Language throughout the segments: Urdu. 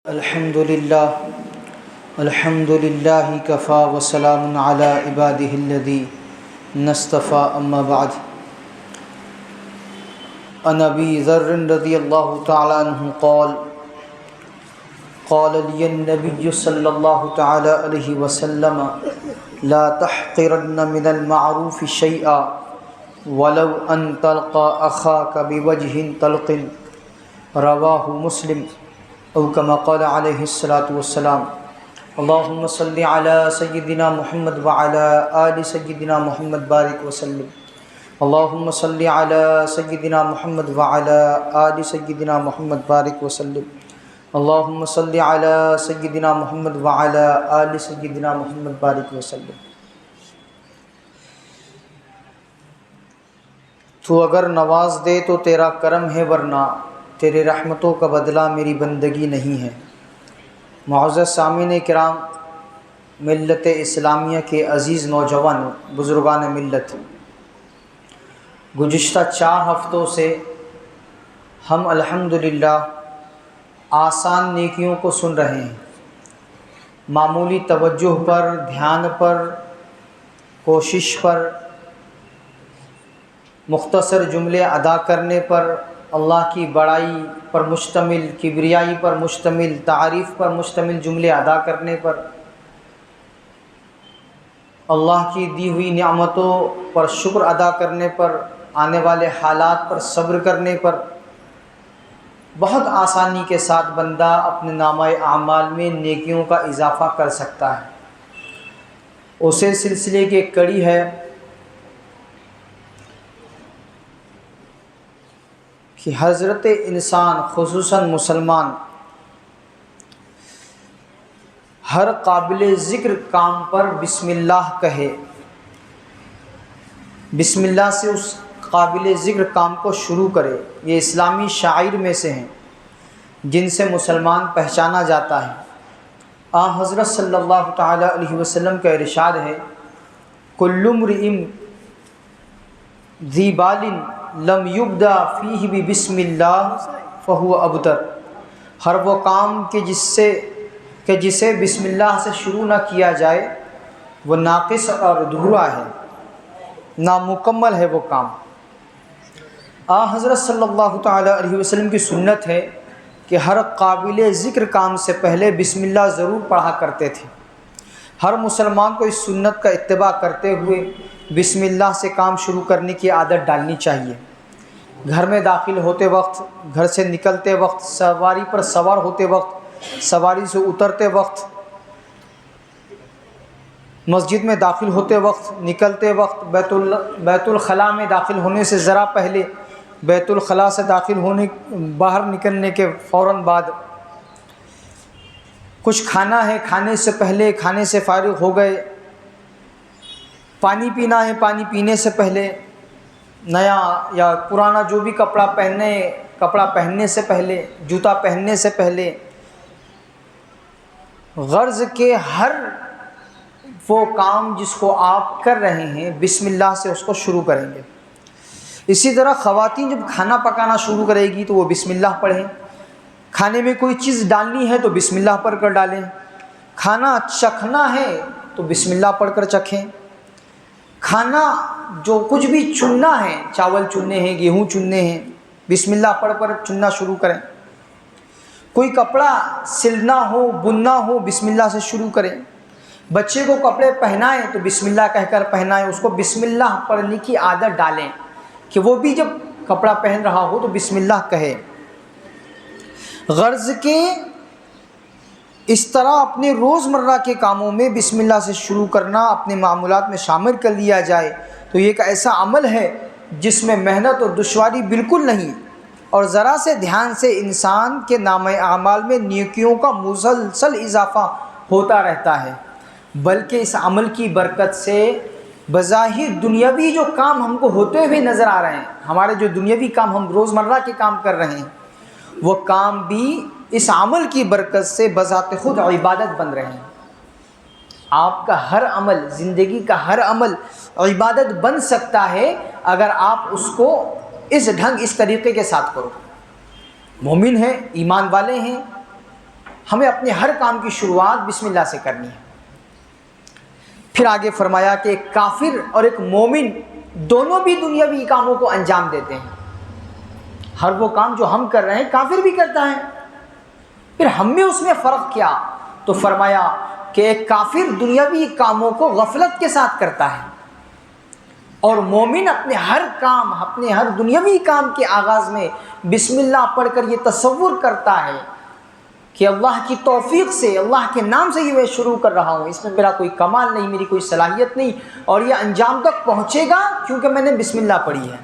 الحمد للہ کفا وسلام علی عبادہ الذین اصطفیٰ اما بعد عن ابی ذر رضی اللہ تعالی عنہ قال لی النبی صلی اللہ تعالی علیہ وسلم لا تحقرن من المعروف شیئا ولو ان تلقى اخاک بوجہ طلق رواہ مسلم او کما قال علیہ الصلاۃ والسلام اللہم صلی علی سیدنا محمد وعلی آل سیدنا محمد بارک وسلم اللہم صلی علی سیدنا محمد وعلی آل سیدنا محمد بارک وسلم اللہم صلی علی سیدنا محمد وعلی آل سیدنا محمد بارک وسلم۔ تو اگر نواز دے تو تیرا کرم ہے، ورنہ تیرے رحمتوں کا بدلہ میری بندگی نہیں ہے۔ معزز سامعین کرام، ملت اسلامیہ کے عزیز نوجوان بزرگان ملت، گزشتہ 4 ہفتوں سے ہم الحمدللہ آسان نیکیوں کو سن رہے ہیں۔ معمولی توجہ پر، دھیان پر، کوشش پر، مختصر جملے ادا کرنے پر، اللہ کی بڑائی پر مشتمل، کبریائی پر مشتمل، تعریف پر مشتمل جملے ادا کرنے پر، اللہ کی دی ہوئی نعمتوں پر شکر ادا کرنے پر، آنے والے حالات پر صبر کرنے پر بہت آسانی کے ساتھ بندہ اپنے نامہ اعمال میں نیکیوں کا اضافہ کر سکتا ہے۔ اسی سلسلے کی ایک کڑی ہے کہ حضرت انسان خصوصاً مسلمان ہر قابل ذکر کام پر بسم اللہ کہے، بسم اللہ سے اس قابل ذکر کام کو شروع کرے۔ یہ اسلامی شعائر میں سے ہیں جن سے مسلمان پہچانا جاتا ہے۔ حضرت صلی اللہ تعالی علیہ وسلم کا ارشاد ہے، کل امرئ ذی بال لم یبدا فیہ بسم اللہ فہو ابتر۔ ہر وہ کام کہ جسے بسم اللہ سے شروع نہ کیا جائے وہ ناقص اور ادھورا ہے، نامکمل ہے وہ کام۔ حضرت صلی اللہ تعالی علیہ وسلم کی سنت ہے کہ ہر قابل ذکر کام سے پہلے بسم اللہ ضرور پڑھا کرتے تھے۔ ہر مسلمان کو اس سنت کا اتباع کرتے ہوئے بسم اللہ سے کام شروع کرنے کی عادت ڈالنی چاہیے۔ گھر میں داخل ہوتے وقت، گھر سے نکلتے وقت، سواری پر سوار ہوتے وقت، سواری سے اترتے وقت، مسجد میں داخل ہوتے وقت، نکلتے وقت، بیت الخلاء میں داخل ہونے سے ذرا پہلے، بیت الخلاء سے باہر نکلنے کے فوراً بعد، کچھ کھانا ہے کھانے سے پہلے، کھانے سے فارغ ہو گئے، پانی پینا ہے پانی پینے سے پہلے، نیا یا پرانا جو بھی کپڑا پہننے سے پہلے، جوتا پہننے سے پہلے، غرض کے ہر وہ کام جس کو آپ کر رہے ہیں بسم اللہ سے اس کو شروع کریں گے۔ اسی طرح خواتین جب کھانا پکانا شروع کرے گی تو وہ بسم اللہ پڑھیں۔ کھانے میں کوئی چیز ڈالنی ہے تو بسم اللہ پڑھ کر ڈالیں۔ کھانا چکھنا ہے تو بسم اللہ پڑھ کر چکھیں۔ کھانا جو کچھ بھی چننا ہے، چاول چننے ہیں، گیہوں چننے ہیں، بسم اللہ پڑھ کر چننا شروع کریں۔ کوئی کپڑا سلنا ہو، بننا ہو، بسم اللہ سے شروع کریں۔ بچے کو کپڑے پہنائیں تو بسم اللہ کہہ کر پہنائیں، اس کو بسم اللہ پڑھنے کی عادت ڈالیں کہ وہ بھی جب کپڑا پہن رہا ہو تو بسم اللہ کہے۔ غرض کہ اس طرح اپنے روزمرہ کے کاموں میں بسم اللہ سے شروع کرنا اپنے معمولات میں شامل کر لیا جائے تو یہ ایک ایسا عمل ہے جس میں محنت اور دشواری بالکل نہیں، اور ذرا سے دھیان سے انسان کے نامہ اعمال میں نیکیوں کا مسلسل اضافہ ہوتا رہتا ہے۔ بلکہ اس عمل کی برکت سے بظاہر دنیاوی جو کام ہم کو ہوتے ہوئے نظر آ رہے ہیں، ہمارے جو دنیاوی کام ہم روزمرہ کے کام کر رہے ہیں، وہ کام بھی اس عمل کی برکت سے بذات خود عبادت بن رہے ہیں۔ آپ کا ہر عمل، زندگی کا ہر عمل عبادت بن سکتا ہے اگر آپ اس کو اس طریقے کے ساتھ کرو۔ مومن ہیں، ایمان والے ہیں، ہمیں اپنے ہر کام کی شروعات بسم اللہ سے کرنی ہے۔ پھر آگے فرمایا کہ ایک کافر اور ایک مومن دونوں بھی دنیاوی کاموں کو انجام دیتے ہیں۔ ہر وہ کام جو ہم کر رہے ہیں کافر بھی کرتا ہے، پھر ہم میں اس میں فرق کیا؟ تو فرمایا کہ ایک کافر دنیاوی کاموں کو غفلت کے ساتھ کرتا ہے، اور مومن اپنے ہر کام، اپنے ہر دنیاوی کام کے آغاز میں بسم اللہ پڑھ کر یہ تصور کرتا ہے کہ اللہ کی توفیق سے، اللہ کے نام سے یہ میں شروع کر رہا ہوں، اس میں میرا کوئی کمال نہیں، میری کوئی صلاحیت نہیں، اور یہ انجام تک پہنچے گا کیونکہ میں نے بسم اللہ پڑھی ہے۔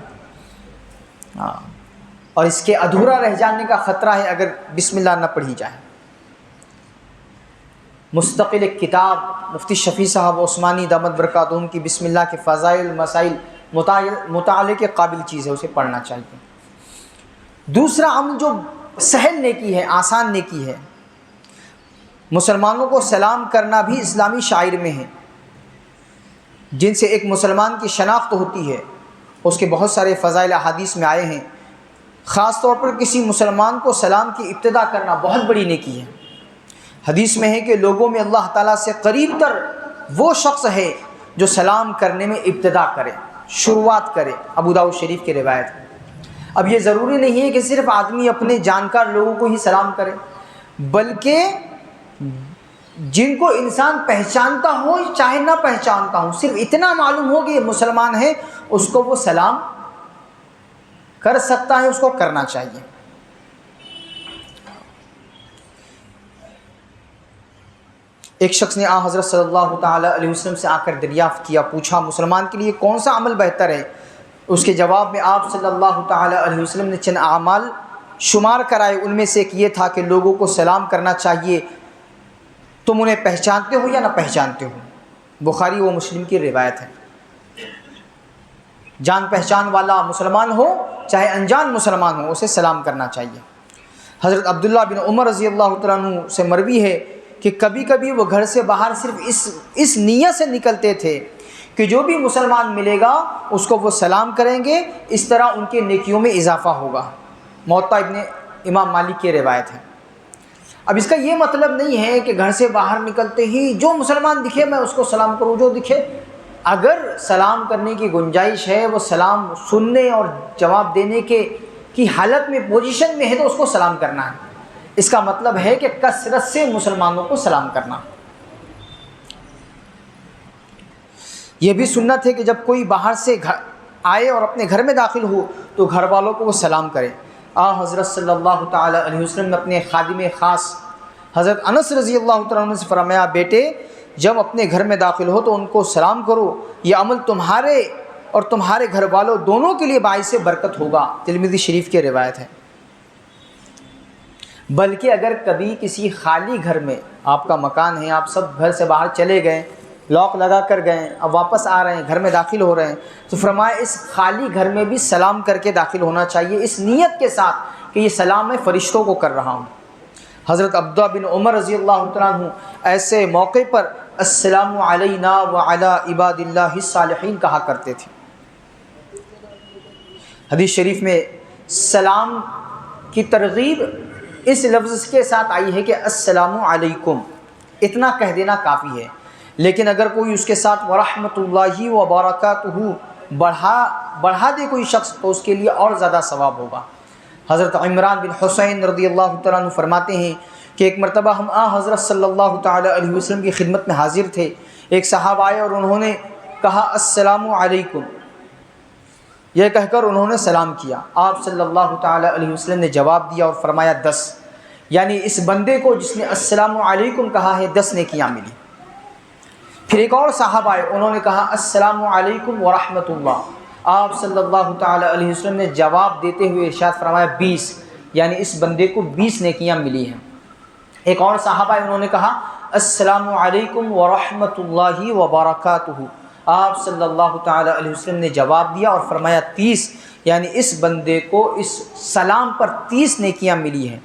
اور اس کے ادھورا رہ جانے کا خطرہ ہے اگر بسم اللہ نہ پڑھی جائے۔ مستقل ایک کتاب مفتی شفیع صاحب عثمانی دامت برکاتہم کی بسم اللہ کے فضائل مسائل مطالعے کے قابل چیز ہے، اسے پڑھنا چاہیے۔ دوسرا عمل جو سہل نیکی ہے، آسان نیکی ہے، مسلمانوں کو سلام کرنا بھی اسلامی شاعر میں ہے، جن سے ایک مسلمان کی شناخت ہوتی ہے، اس کے بہت سارے فضائل احادیث میں آئے ہیں۔ خاص طور پر کسی مسلمان کو سلام کی ابتدا کرنا بہت بڑی نیکی ہے۔ حدیث میں ہے کہ لوگوں میں اللہ تعالیٰ سے قریب تر وہ شخص ہے جو سلام کرنے میں ابتدا کرے، شروعات کرے، ابو داؤد شریف کی روایت ہے۔ اب یہ ضروری نہیں ہے کہ صرف آدمی اپنے جانکار لوگوں کو ہی سلام کرے، بلکہ جن کو انسان پہچانتا ہو چاہے نہ پہچانتا ہو، صرف اتنا معلوم ہو کہ یہ مسلمان ہے، اس کو وہ سلام کر سکتا ہے، اس کو کرنا چاہیے۔ ایک شخص نے حضرت صلی اللہ تعالی علیہ وسلم سے آ کر دریافت کیا، پوچھا مسلمان کے لیے کون سا عمل بہتر ہے؟ اس کے جواب میں آپ صلی اللہ تعالی علیہ وسلم نے چند اعمال شمار کرائے، ان میں سے ایک یہ تھا کہ لوگوں کو سلام کرنا چاہیے، تم انہیں پہچانتے ہو یا نہ پہچانتے ہو۔ بخاری و مسلم کی روایت ہے۔ جان پہچان والا مسلمان ہو چاہے انجان مسلمان ہو، اسے سلام کرنا چاہیے۔ حضرت عبداللہ بن عمر رضی اللہ تعالیٰ عنہ سے مروی ہے کہ کبھی کبھی وہ گھر سے باہر صرف اس نیت سے نکلتے تھے کہ جو بھی مسلمان ملے گا اس کو وہ سلام کریں گے، اس طرح ان کے نیکیوں میں اضافہ ہوگا۔ موطا ابن امام مالک کی روایت ہے۔ اب اس کا یہ مطلب نہیں ہے کہ گھر سے باہر نکلتے ہی جو مسلمان دکھے میں اس کو سلام کروں، جو دکھے۔ اگر سلام کرنے کی گنجائش ہے، وہ سلام سننے اور جواب دینے کی حالت میں، پوزیشن میں ہے، تو اس کو سلام کرنا ہے۔ اس کا مطلب ہے کہ کثرت سے مسلمانوں کو سلام کرنا۔ یہ بھی سنت ہے کہ جب کوئی باہر سے آئے اور اپنے گھر میں داخل ہو تو گھر والوں کو وہ سلام کرے۔ حضرت صلی اللہ تعالی علیہ وسلم نے اپنے خادم خاص حضرت انس رضی اللہ تعالیٰ عنہ سے فرمایا، بیٹے جب اپنے گھر میں داخل ہو تو ان کو سلام کرو، یہ عمل تمہارے اور تمہارے گھر والوں دونوں کے لیے باعث برکت ہوگا۔ ترمذی شریف کی روایت ہے۔ بلکہ اگر کبھی کسی خالی گھر میں، آپ کا مکان ہے، آپ سب گھر سے باہر چلے گئے، لاک لگا کر گئے، اب واپس آ رہے ہیں، گھر میں داخل ہو رہے ہیں، تو فرمایا اس خالی گھر میں بھی سلام کر کے داخل ہونا چاہیے، اس نیت کے ساتھ کہ یہ سلام میں فرشتوں کو کر رہا ہوں۔ حضرت عبدہ بن عمر رضی اللہ تعالیٰ عنہ ایسے موقع پر السلام علینا وعلی عباد اللہ الصالحین کہا کرتے تھے۔ حدیث شریف میں سلام کی ترغیب اس لفظ کے ساتھ آئی ہے کہ السلام علیکم، اتنا کہہ دینا کافی ہے، لیکن اگر کوئی اس کے ساتھ ورحمۃ اللہ وبرکاتہ بڑھا دے کوئی شخص تو اس کے لیے اور زیادہ ثواب ہوگا۔ حضرت عمران بن حسین رضی اللہ تعالیٰ عنہ فرماتے ہیں کہ ایک مرتبہ ہم حضرت صلی اللہ تعالی علیہ وسلم کی خدمت میں حاضر تھے، ایک صحابہ آئے اور انہوں نے کہا السلام علیکم، یہ کہہ کر انہوں نے سلام کیا۔ آپ صلی اللہ تعالی علیہ وسلم نے جواب دیا اور فرمایا 10، یعنی اس بندے کو جس نے السلام علیکم کہا ہے 10 نیکیاں ملی۔ پھر ایک اور صحابہ آئے، انہوں نے کہا السلام علیکم ورحمۃ اللہ، آپ صلی اللہ تعالی علیہ وسلم نے جواب دیتے ہوئے ارشاد فرمایا 20، یعنی اس بندے کو 20 نیکیاں ملی ہیں۔ ایک اور صحابہ آئے، انہوں نے کہا السلام علیکم ورحمۃ اللہ وبرکاتہ، آپ صلی اللہ تعالی علیہ وسلم نے جواب دیا اور فرمایا 30، یعنی اس بندے کو اس سلام پر 30 نیکیاں ملی ہیں۔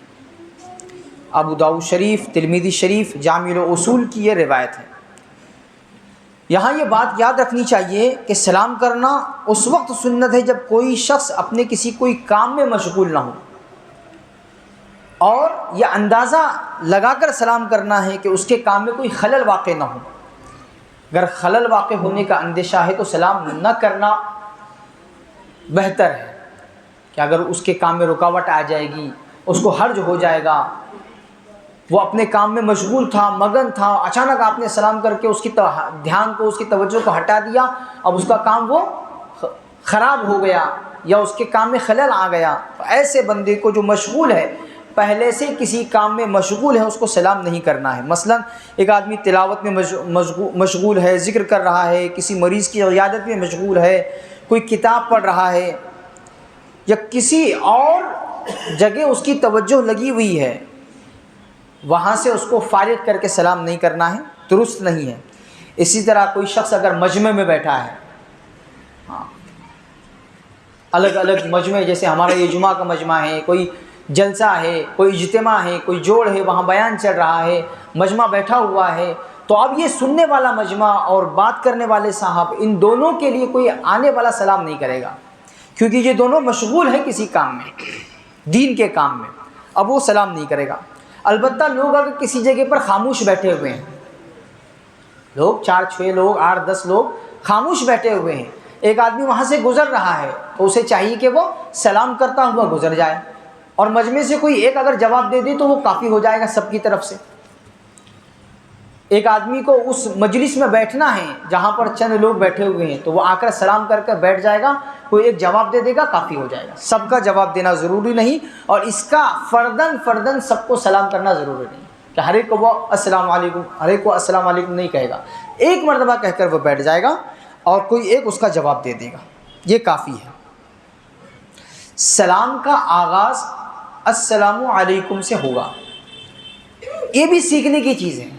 ابو داؤد شریف، ترمذی شریف، جامع الاصول کی یہ روایت ہے۔ یہاں یہ بات یاد رکھنی چاہیے کہ سلام کرنا اس وقت سنت ہے جب کوئی شخص اپنے کوئی کام میں مشغول نہ ہو، اور یہ اندازہ لگا کر سلام کرنا ہے کہ اس کے کام میں کوئی خلل واقع نہ ہو۔ اگر خلل واقع ہونے کا اندیشہ ہے تو سلام نہ کرنا بہتر ہے، کہ اگر اس کے کام میں رکاوٹ آ جائے گی، اس کو حرج ہو جائے گا، وہ اپنے کام میں مشغول تھا، مگن تھا، اچانک آپ نے سلام کر کے اس کی دھیان کو، اس کی توجہ کو ہٹا دیا، اب اس کا کام وہ خراب ہو گیا یا اس کے کام میں خلل آ گیا، تو ایسے بندے کو جو مشغول ہے، پہلے سے کسی کام میں مشغول ہے، اس کو سلام نہیں کرنا ہے۔ مثلا ایک آدمی تلاوت میں مشغول ہے، ذکر کر رہا ہے، کسی مریض کی عیادت میں مشغول ہے، کوئی کتاب پڑھ رہا ہے، یا کسی اور جگہ اس کی توجہ لگی ہوئی ہے، وہاں سے اس کو فارغ کر کے سلام نہیں کرنا ہے، درست نہیں ہے۔ اسی طرح کوئی شخص اگر مجمع میں بیٹھا ہے، الگ الگ مجمع، جیسے ہمارا یہ جمعہ کا مجمع ہے، کوئی جلسہ ہے، کوئی اجتماع ہے، کوئی جوڑ ہے، وہاں بیان چل رہا ہے، مجمع بیٹھا ہوا ہے، تو اب یہ سننے والا مجمع اور بات کرنے والے صاحب، ان دونوں کے لیے کوئی آنے والا سلام نہیں کرے گا، کیونکہ یہ دونوں مشغول ہیں کسی کام میں، دین کے کام میں، اب وہ سلام نہیں کرے گا۔ البتہ لوگ اگر کسی جگہ پر خاموش بیٹھے ہوئے ہیں، لوگ 4-6 لوگ 8-10 لوگ خاموش بیٹھے ہوئے ہیں، ایک آدمی وہاں سے گزر رہا ہے تو اسے چاہیے کہ وہ سلام کرتا ہوا گزر جائے، اور مجمع سے کوئی ایک اگر جواب دے دے تو وہ کافی ہو جائے گا سب کی طرف سے۔ ایک آدمی کو اس مجلس میں بیٹھنا ہے جہاں پر چند لوگ بیٹھے ہوئے ہیں، تو وہ آ کر سلام کر کے بیٹھ جائے گا، کوئی ایک جواب دے دے گا، کافی ہو جائے گا، سب کا جواب دینا ضروری نہیں، اور اس کا فرداً سب کو سلام کرنا ضروری نہیں، کہ ہر ایک کو وہ السلام علیکم، ہر ایک کو السلام علیکم نہیں کہے گا، ایک مرتبہ کہہ کر وہ بیٹھ جائے گا اور کوئی ایک اس کا جواب دے دے گا، یہ کافی ہے۔ سلام کا آغاز السلام علیکم سے ہوگا، یہ بھی سیکھنے کی چیز ہے۔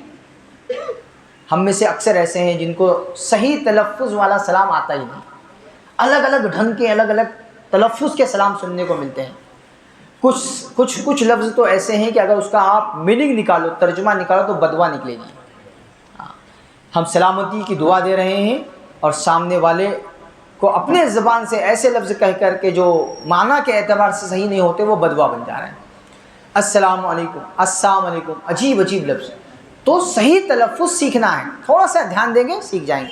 ہم میں سے اکثر ایسے ہیں جن کو صحیح تلفظ والا سلام آتا ہی نہیں، الگ الگ ڈھنگ کے الگ الگ تلفظ کے سلام سننے کو ملتے ہیں۔ کچھ لفظ تو ایسے ہیں کہ اگر اس کا آپ میننگ نکالو، ترجمہ نکالو، تو بدوا نکلے گی۔ ہم سلامتی کی دعا دے رہے ہیں اور سامنے والے کو اپنے زبان سے ایسے لفظ کہہ کر کے جو معنی کے اعتبار سے صحیح نہیں ہوتے، وہ بدوا بن جا رہے ہیں۔ السلام علیکم، السلام علیکم، عجیب لفظ، تو صحیح تلفظ سیکھنا ہے، تھوڑا سا دھیان دیں گے سیکھ جائیں گے۔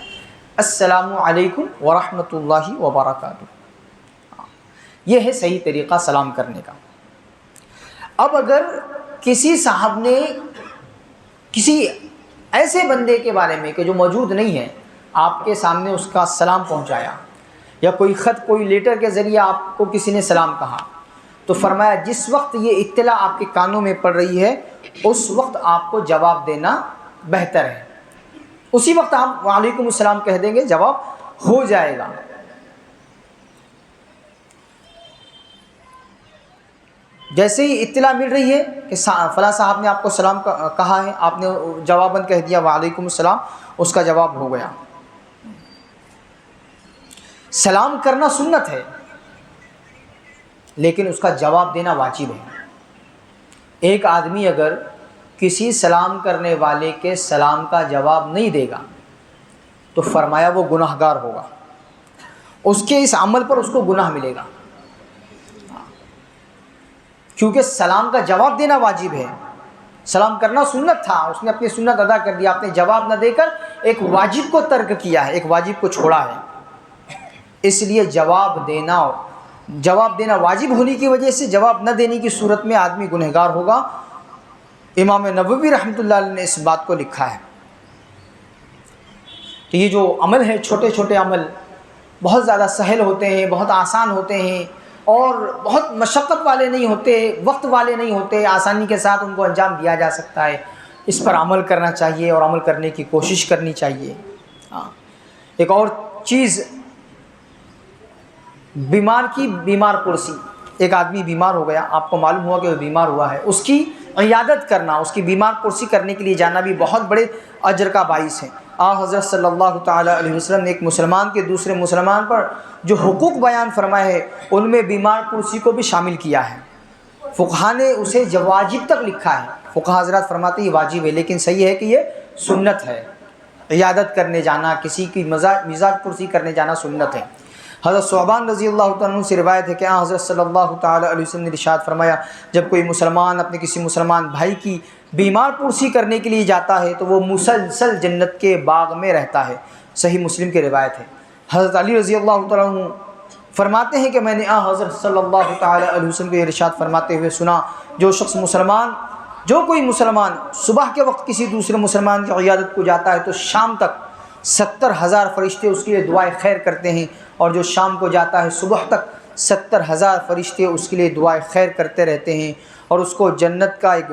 السلام علیکم ورحمۃ اللہ وبرکاتہ، یہ ہے صحیح طریقہ سلام کرنے کا۔ اب اگر کسی صاحب نے کسی ایسے بندے کے بارے میں کہ جو موجود نہیں ہے، آپ کے سامنے اس کا سلام پہنچایا، یا کوئی خط، کوئی لیٹر کے ذریعے آپ کو کسی نے سلام کہا، تو فرمایا جس وقت یہ اطلاع آپ کے کانوں میں پڑ رہی ہے، اس وقت آپ کو جواب دینا بہتر ہے، اسی وقت آپ وعلیکم السلام کہہ دیں گے، جواب ہو جائے گا۔ جیسے ہی اطلاع مل رہی ہے کہ فلاں صاحب نے آپ کو سلام کہا ہے، آپ نے جواباً کہہ دیا وعلیکم السلام، اس کا جواب ہو گیا۔ سلام کرنا سنت ہے، لیکن اس کا جواب دینا واجب ہے۔ ایک آدمی اگر کسی سلام کرنے والے کے سلام کا جواب نہیں دے گا تو فرمایا وہ گناہ گار ہوگا، اس کے اس عمل پر اس کو گناہ ملے گا، کیونکہ سلام کا جواب دینا واجب ہے۔ سلام کرنا سنت تھا، اس نے اپنی سنت ادا کر دیا، آپ نے جواب نہ دے کر ایک واجب کو ترک کیا ہے، ایک واجب کو چھوڑا ہے۔ اس لیے جواب دینا واجب ہونے کی وجہ سے جواب نہ دینے کی صورت میں آدمی گنہگار ہوگا۔ امام نووی رحمۃ اللہ علیہ نے اس بات کو لکھا ہے۔ تو یہ جو عمل ہے، چھوٹے چھوٹے عمل بہت زیادہ سہل ہوتے ہیں، بہت آسان ہوتے ہیں، اور بہت مشقت والے نہیں ہوتے، وقت والے نہیں ہوتے، آسانی کے ساتھ ان کو انجام دیا جا سکتا ہے۔ اس پر عمل کرنا چاہیے اور عمل کرنے کی کوشش کرنی چاہیے۔ ایک اور چیز، بیمار پرسی، ایک آدمی بیمار ہو گیا، آپ کو معلوم ہوا کہ وہ بیمار ہوا ہے، اس کی عیادت کرنا، اس کی بیمار پرسی کرنے کے لیے جانا بھی بہت بڑے اجر کا باعث ہے۔ حضرت صلی اللہ تعالیٰ علیہ وسلم نے ایک مسلمان کے دوسرے مسلمان پر جو حقوق بیان فرمائے ہیں، ان میں بیمار پرسی کو بھی شامل کیا ہے۔ فقہا نے اسے واجب تک لکھا ہے، فقہا حضرات فرماتے ہیں یہ واجب ہے، لیکن صحیح ہے کہ یہ سنت ہے۔ عیادت کرنے جانا، کسی کی مزاج پرسی کرنے جانا سنت ہے۔ حضرت ثعبان رضی اللہ تعالیٰ عنہ سے روایت ہے کہ حضرت صلی اللہ تعالیٰ علیہ وسلم نے ارشاد فرمایا جب کوئی مسلمان اپنے کسی مسلمان بھائی کی بیمار پرسی کرنے کے لیے جاتا ہے تو وہ مسلسل جنت کے باغ میں رہتا ہے۔ صحیح مسلم کی روایت ہے۔ حضرت علی رضی اللہ تعالیٰ عنہ فرماتے ہیں کہ میں نے حضرت صلی اللہ تعالیٰ علیہ وسلم کو ارشاد فرماتے ہوئے سنا جو کوئی مسلمان صبح کے وقت کسی دوسرے مسلمان کی عیادت کو جاتا ہے تو شام تک 70,000 فرشتے اس کے لیے دعائے خیر کرتے ہیں، اور جو شام کو جاتا ہے صبح تک 70,000 فرشتے اس کے لیے دعائے خیر کرتے رہتے ہیں، اور اس کو جنت کا ایک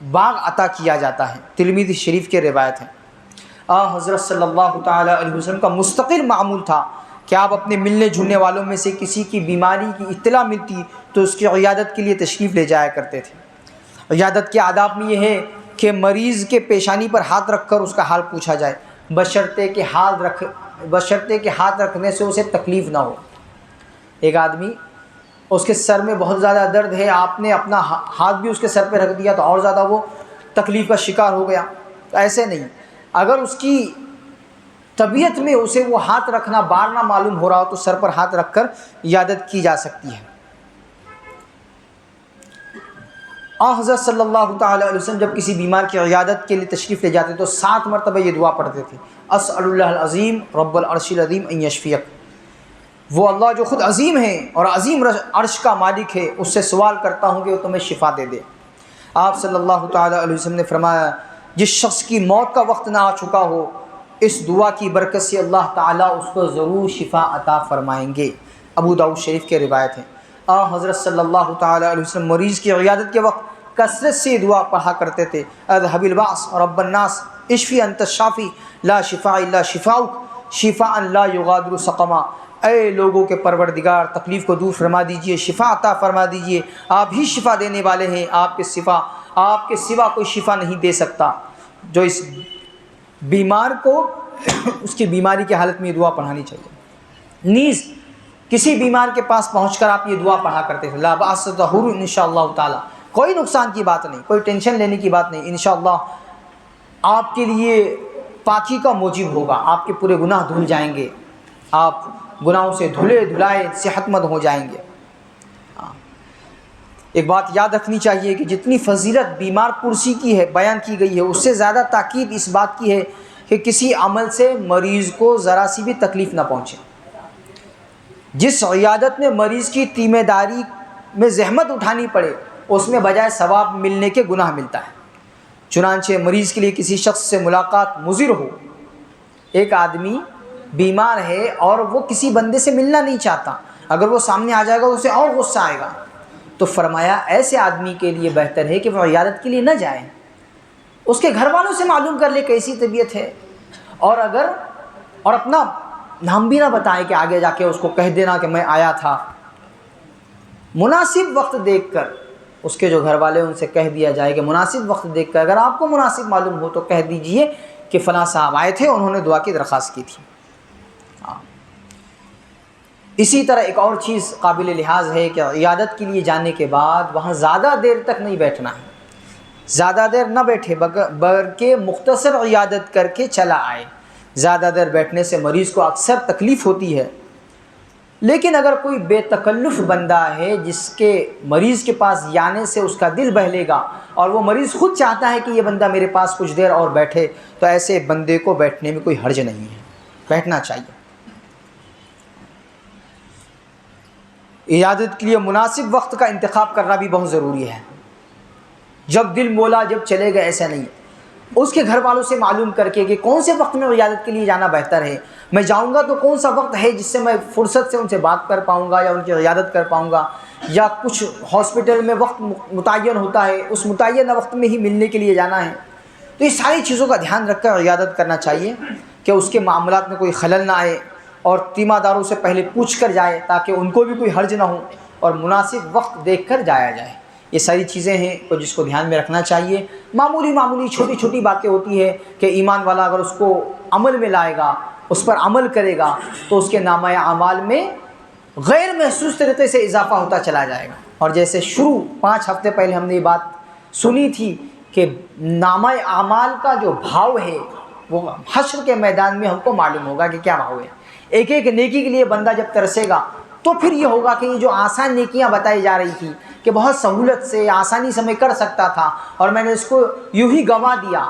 باغ عطا کیا جاتا ہے۔ ترمذی شریف کی روایت ہے۔ حضرت صلی اللہ تعالیٰ علیہ وسلم کا مستقل معمول تھا کہ آپ اپنے ملنے جلنے والوں میں سے کسی کی بیماری کی اطلاع ملتی تو اس کی عیادت کے لیے تشریف لے جایا کرتے تھے۔ عیادت کے آداب میں یہ ہے کہ مریض کے پیشانی پر ہاتھ رکھ کر اس کا حال پوچھا جائے، بشرطے کہ ہاتھ رکھنے سے اسے تکلیف نہ ہو۔ ایک آدمی اس کے سر میں بہت زیادہ درد ہے، آپ نے اپنا ہاتھ بھی اس کے سر پہ رکھ دیا تو اور زیادہ وہ تکلیف کا شکار ہو گیا، تو ایسے نہیں۔ اگر اس کی طبیعت میں اسے وہ ہاتھ رکھنا بار نہ معلوم ہو رہا ہو تو سر پر ہاتھ رکھ کر عیادت کی جا سکتی ہے۔ حضرت صلی اللہ تعالیٰ علیہ وسلم جب کسی بیمار کی عیادت کے لیے تشریف لے جاتے تو 7 مرتبہ یہ دعا پڑھتے تھے، اسأل اللہ العظیم رب العرش العظیم ان یشفیک۔ وہ اللہ جو خود عظیم ہے اور عظیم عرش کا مالک ہے، اس سے سوال کرتا ہوں کہ وہ تمہیں شفا دے دے۔ آپ صلی اللہ تعالیٰ علیہ وسلم نے فرمایا جس شخص کی موت کا وقت نہ آ چکا ہو اس دعا کی برکت سے اللہ تعالیٰ اس کو ضرور شفا عطا فرمائیں گے۔ ابو داؤد شریف کی روایت ہے۔ حضرت صلی اللہ تعالیٰ علیہ وسلم مریض کی عیادت کے وقت کثرت سے دعا پڑھا کرتے تھے، اذهب الباس رب الناس اشفی انت الشافی لا شفاء الا شفاؤک شفاء لا یغادر سقما۔ اے لوگوں کے پروردگار تکلیف کو دور فرما دیجئے، شفا عطا فرما دیجئے، آپ ہی شفا دینے والے ہیں، آپ کے سوا کوئی شفا نہیں دے سکتا۔ جو اس بیمار کو اس کی بیماری کی حالت میں یہ دعا پڑھانی چاہیے۔ نیز کسی بیمار کے پاس پہنچ کر آپ یہ دعا پڑھا کرتے تھے، لا باس طہور انشاءاللہ تعالی، کوئی نقصان کی بات نہیں، کوئی ٹینشن لینے کی بات نہیں، انشاءاللہ آپ کے لیے پاکی کا موجب ہوگا، آپ کے پورے گناہ دھل جائیں گے، آپ گناہوں سے دھلے دھلائے صحت مند ہو جائیں گے۔ ایک بات یاد رکھنی چاہیے کہ جتنی فضیلت بیمار پرسی کی ہے بیان کی گئی ہے، اس سے زیادہ تاکید اس بات کی ہے کہ کسی عمل سے مریض کو ذرا سی بھی تکلیف نہ پہنچے۔ جس عیادت میں مریض کی تیمہ داری میں زحمت اٹھانی پڑے اس میں بجائے ثواب ملنے کے گناہ ملتا ہے۔ چنانچہ مریض کے لیے کسی شخص سے ملاقات مضر ہو، ایک آدمی بیمار ہے اور وہ کسی بندے سے ملنا نہیں چاہتا، اگر وہ سامنے آ جائے گا تو اسے اور غصہ آئے گا، تو فرمایا ایسے آدمی کے لیے بہتر ہے کہ وہ عیادت کے لیے نہ جائے، اس کے گھر والوں سے معلوم کر لے کیسی طبیعت ہے، اور اپنا نام بھی نہ بتائے کہ آگے جا کے اس کو کہہ دینا کہ میں آیا تھا۔ مناسب وقت دیکھ کر اس کے جو گھر والے ان سے کہہ دیا جائے کہ مناسب وقت دیکھ کر اگر آپ کو مناسب معلوم ہو تو کہہ دیجئے کہ فلاں صاحب آئے تھے، انہوں نے دعا کی درخواست کی تھی۔ اسی طرح ایک اور چیز قابل لحاظ ہے کہ عیادت کے لیے جانے کے بعد وہاں زیادہ دیر تک نہیں بیٹھنا ہے، زیادہ دیر نہ بیٹھے بلکہ مختصر عیادت کر کے چلا آئے۔ زیادہ دیر بیٹھنے سے مریض کو اکثر تکلیف ہوتی ہے، لیکن اگر کوئی بے تکلف بندہ ہے جس کے مریض کے پاس جانے سے اس کا دل بہلے گا اور وہ مریض خود چاہتا ہے کہ یہ بندہ میرے پاس کچھ دیر اور بیٹھے، تو ایسے بندے کو بیٹھنے میں کوئی حرج نہیں ہے، بیٹھنا چاہیے۔ عیادت کے لیے مناسب وقت کا انتخاب کرنا بھی بہت ضروری ہے۔ جب دل مولا جب چلے گئے ایسا نہیں، اس کے گھر والوں سے معلوم کر کے کہ کون سے وقت میں عیادت کے لیے جانا بہتر ہے، میں جاؤں گا تو کون سا وقت ہے جس سے میں فرصت سے ان سے بات کر پاؤں گا یا ان کی عیادت کر پاؤں گا، یا کچھ ہاسپٹل میں وقت متعین ہوتا ہے، اس متعینہ وقت میں ہی ملنے کے لیے جانا ہے، تو یہ ساری چیزوں کا دھیان رکھ کر عیادت کرنا چاہیے کہ اس کے معاملات میں کوئی خلل نہ آئے، اور تیمہ داروں سے پہلے پوچھ کر جائے تاکہ ان کو بھی کوئی حرج نہ ہو، اور مناسب وقت دیکھ کر جایا جائے۔ یہ ساری چیزیں ہیں تو جس کو دھیان میں رکھنا چاہیے۔ معمولی چھوٹی چھوٹی باتیں ہوتی ہے کہ ایمان والا اگر اس کو عمل میں لائے گا، اس پر عمل کرے گا تو اس کے نامہ اعمال میں غیر محسوس طریقے سے اضافہ ہوتا چلا جائے گا۔ اور جیسے 5 ہفتے پہلے ہم نے یہ بات سنی تھی کہ نامہ اعمال کا جو بھاؤ ہے وہ حشر کے میدان میں ہم کو معلوم ہوگا کہ کیا بھاؤ ہے۔ ایک ایک نیکی کے لیے بندہ جب ترسے گا تو پھر یہ ہوگا کہ یہ جو آسان نیکیاں بتائی جا رہی تھی کہ بہت سہولت سے آسانی سے میں کر سکتا تھا اور میں نے اس کو یوں ہی گنوا دیا،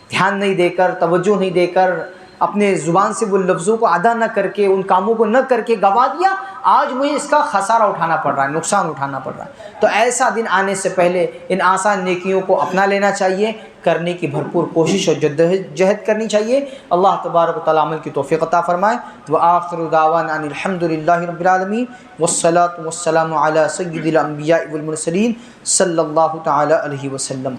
دھیان نہیں دے کر، توجہ نہیں دے کر، اپنے زبان سے وہ لفظوں کو ادا نہ کر کے، ان کاموں کو نہ کر کے گنوا دیا، آج مجھے اس کا خسارہ اٹھانا پڑ رہا ہے، نقصان اٹھانا پڑ رہا ہے۔ تو ایسا دن آنے سے پہلے ان آسان نیکیوں کو اپنا لینا چاہیے، کرنے کی بھرپور کوشش اور جدوجہد کرنی چاہیے۔ اللہ تبارک و تعالیٰ عمل کی توفیق عطا فرمائے۔ وآخر دعوانا ان الحمد للہ رب العالمین والصلاة والسلام علی سید الانبیاء والمرسلین صلی اللہ تعالی علیہ وسلم۔